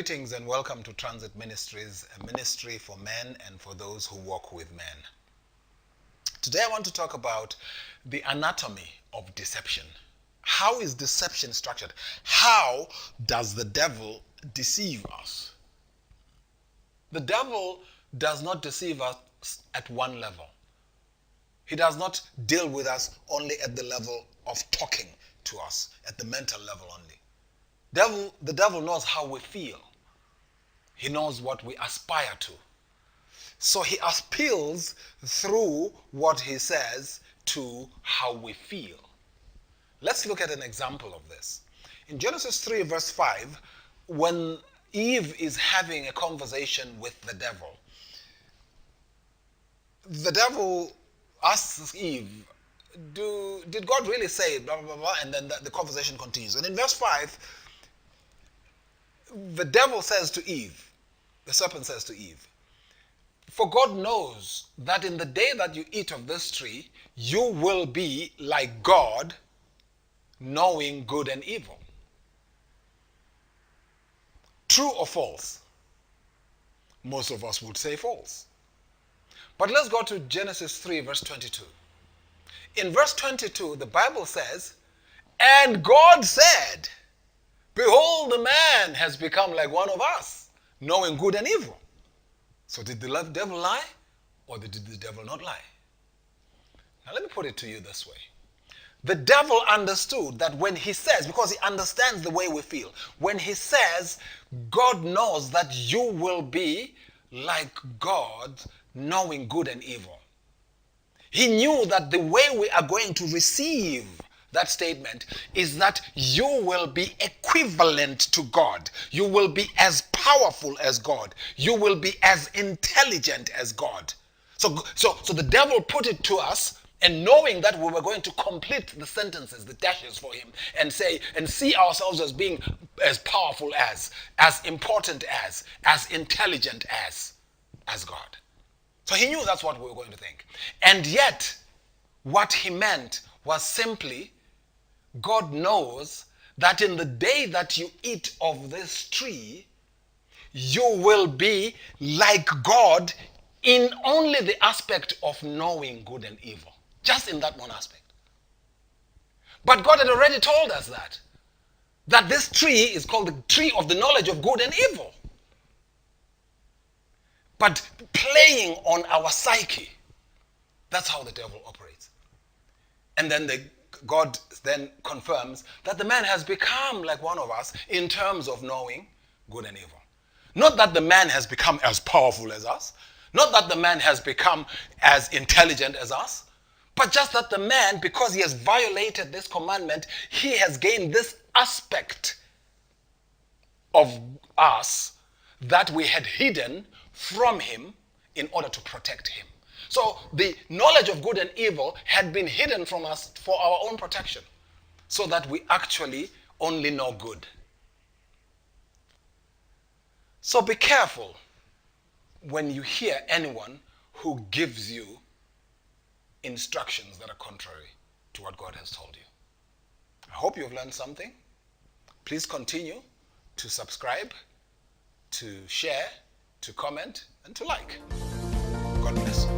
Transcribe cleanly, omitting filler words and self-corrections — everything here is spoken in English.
Greetings and welcome to Transit Ministries, a ministry for men and for those who walk with men. Today I want to talk about the anatomy of deception. How is deception structured? How does the devil deceive us? The devil does not deceive us at one level. He does not deal with us only at the level of talking to us, at the mental level only. The devil knows how we feel. He knows what we aspire to. So he appeals through what he says to how we feel. Let's look at an example of this. In Genesis 3 verse 5, when Eve is having a conversation with the devil asks Eve, did God really say blah, blah, blah, and then the conversation continues. And in verse 5, the devil says to Eve, the serpent says to Eve, "For God knows that in the day that you eat of this tree, you will be like God, knowing good and evil." True or false? Most of us would say false. But let's go to Genesis 3 verse 22. In verse 22, the Bible says, "And God said, behold, the man has become like one of us, knowing good and evil." So did the devil lie, or did the devil not lie? Now let me put it to you this way. The devil understood that when he says, because he understands the way we feel, when he says, God knows that you will be like God, knowing good and evil, he knew that the way we are going to receive that statement is that you will be equivalent to God. You will be as powerful as God. You will be as intelligent as God. So the devil put it to us, and knowing that we were going to complete the sentences, the dashes for him, and say and see ourselves as being as powerful as important as intelligent as God. So he knew that's what we were going to think. And yet, what he meant was simply, God knows that in the day that you eat of this tree, you will be like God in only the aspect of knowing good and evil. Just in that one aspect. But God had already told us that this tree is called the tree of the knowledge of good and evil. But playing on our psyche, that's how the devil operates. And then God then confirms that the man has become like one of us in terms of knowing good and evil. Not that the man has become as powerful as us, not that the man has become as intelligent as us, but just that the man, because he has violated this commandment, he has gained this aspect of us that we had hidden from him in order to protect him. So the knowledge of good and evil had been hidden from us for our own protection, so that we actually only know good. So be careful when you hear anyone who gives you instructions that are contrary to what God has told you. I hope you've learned something. Please continue to subscribe, to share, to comment, and to like. God bless you.